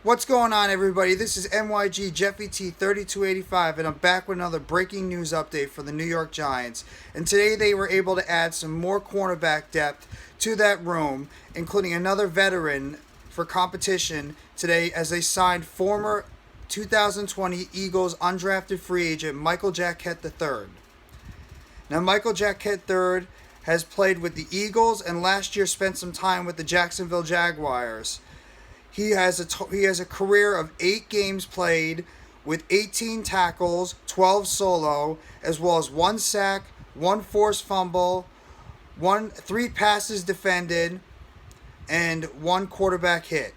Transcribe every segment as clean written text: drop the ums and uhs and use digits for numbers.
What's going on, everybody? This is NYG Jacquet 3285, and I'm back with another breaking news update for the New York Giants. And today they were able to add some more cornerback depth to that room, including another veteran for competition today as they signed former 2020 Eagles undrafted free agent Michael Jacquet III. Now, Michael Jacquet III has played with the Eagles and last year spent some time with the Jacksonville Jaguars. He has a career of 8 games played with 18 tackles, 12 solo, as well as 1 sack, 1 forced fumble, 3 passes defended, and 1 quarterback hit.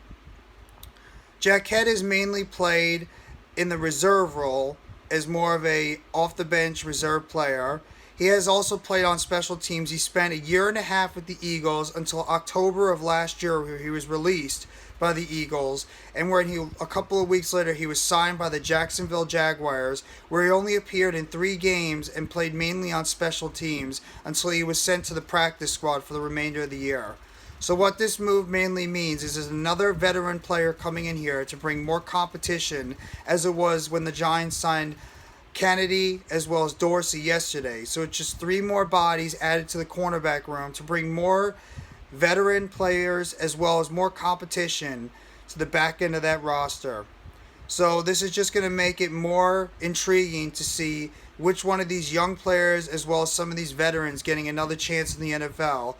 Jacquet is mainly played in the reserve role as more of a off the bench reserve player. He has also played on special teams. He spent a year and a half with the Eagles until October of last year, where he was released by the Eagles, and a couple of weeks later he was signed by the Jacksonville Jaguars, where he only appeared in 3 games and played mainly on special teams until he was sent to the practice squad for the remainder of the year. So what this move mainly means is there's another veteran player coming in here to bring more competition, as it was when the Giants signed Canady as well as Dorsey yesterday. So it's just 3 more bodies added to the cornerback room to bring more veteran players as well as more competition to the back end of that roster. So this is just going to make it more intriguing to see which one of these young players as well as some of these veterans getting another chance in the NFL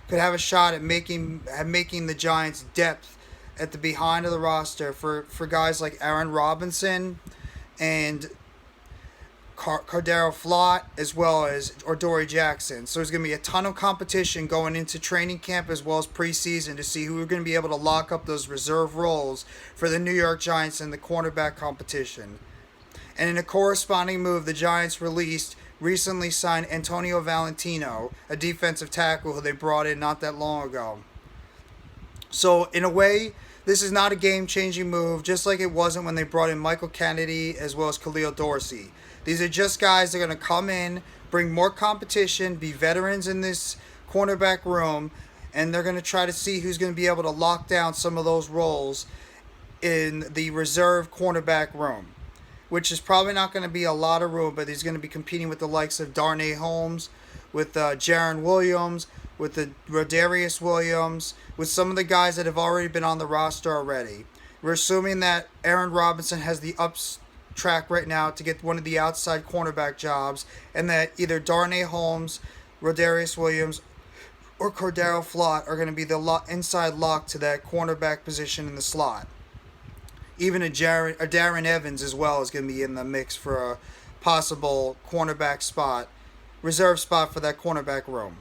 could have a shot at making the Giants depth at the behind of the roster for guys like Aaron Robinson and Cordero Flott as well as Dory Jackson. So there's going to be a ton of competition going into training camp as well as preseason to see who are going to be able to lock up those reserve roles for the New York Giants in the cornerback competition. And in a corresponding move, the Giants recently signed Antonio Valentino, a defensive tackle who they brought in not that long ago. So in a way, this is not a game-changing move, just like it wasn't when they brought in Michael Canady as well as Khalil Dorsey. These are just guys that are going to come in, bring more competition, be veterans in this cornerback room, and they're going to try to see who's going to be able to lock down some of those roles in the reserve cornerback room, which is probably not going to be a lot of room, but he's going to be competing with the likes of Darnay Holmes, with Jaron Williams, with the Rodarius Williams, with some of the guys that have already been on the roster already. We're assuming that Aaron Robinson has the track right now to get one of the outside cornerback jobs, and that either Darnay Holmes, Rodarius Williams, or Cordero Flott are going to be the inside lock to that cornerback position in the slot. Even a Darren Evans as well is going to be in the mix for a possible cornerback spot, reserve spot for that cornerback room.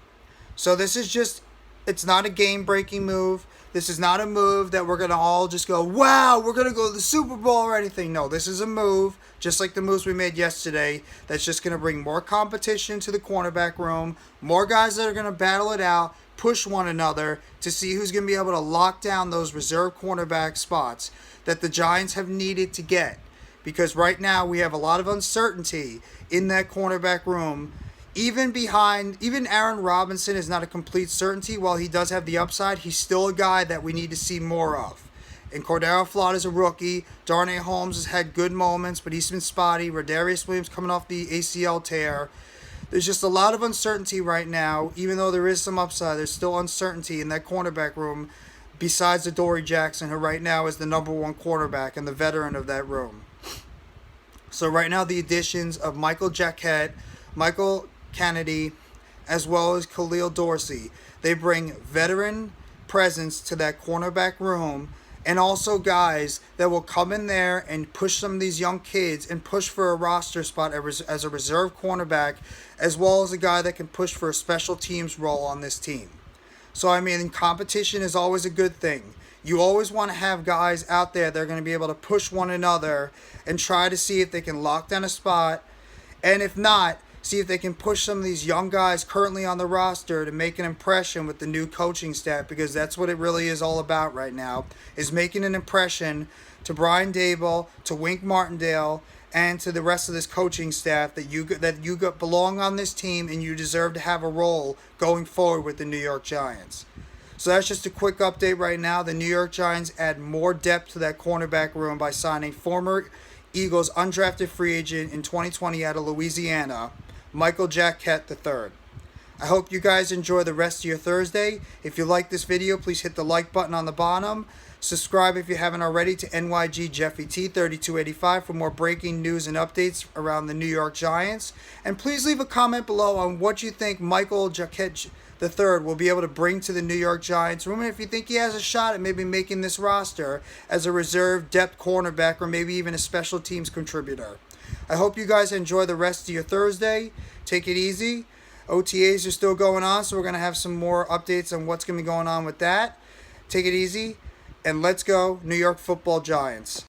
So this is it's not a game-breaking move. This is not a move that we're going to all just go, wow, we're going to go to the Super Bowl or anything. No, this is a move, just like the moves we made yesterday, that's just going to bring more competition to the cornerback room, more guys that are going to battle it out, push one another to see who's going to be able to lock down those reserve cornerback spots that the Giants have needed to get. Because right now we have a lot of uncertainty in that cornerback room. Even Aaron Robinson is not a complete certainty. While he does have the upside, he's still a guy that we need to see more of. And Cordero Flott is a rookie. Darnay Holmes has had good moments, but he's been spotty. Rodarius Williams coming off the ACL tear. There's just a lot of uncertainty right now. Even though there is some upside, there's still uncertainty in that cornerback room, besides the Dory Jackson, who right now is the number 1 quarterback and the veteran of that room. So right now the additions of Michael Jacquet, Michael Canady, as well as Khalil Dorsey, they bring veteran presence to that cornerback room, and also guys that will come in there and push some of these young kids and push for a roster spot as a reserve cornerback, as well as a guy that can push for a special teams role on this team. So I mean, competition is always a good thing. You always want to have guys out there that are going to be able to push one another and try to see if they can lock down a spot, and if not, see if they can push some of these young guys currently on the roster to make an impression with the new coaching staff, because that's what it really is all about right now, is making an impression to Brian Daboll, to Wink Martindale, and to the rest of this coaching staff that you belong on this team and you deserve to have a role going forward with the New York Giants. So that's just a quick update right now. The New York Giants add more depth to that cornerback room by signing former Eagles undrafted free agent in 2020 out of Louisiana, Michael Jacquet III. I hope you guys enjoy the rest of your Thursday. If you like this video, please hit the like button on the bottom. Subscribe if you haven't already to NYG Jeffy T 3285 for more breaking news and updates around the New York Giants. And please leave a comment below on what you think Michael Jacquet III will be able to bring to the New York Giants. Remember, if you think he has a shot at maybe making this roster as a reserve depth cornerback or maybe even a special teams contributor. I hope you guys enjoy the rest of your Thursday. Take it easy. OTAs are still going on, so we're going to have some more updates on what's going to be going on with that. Take it easy, and let's go New York Football Giants.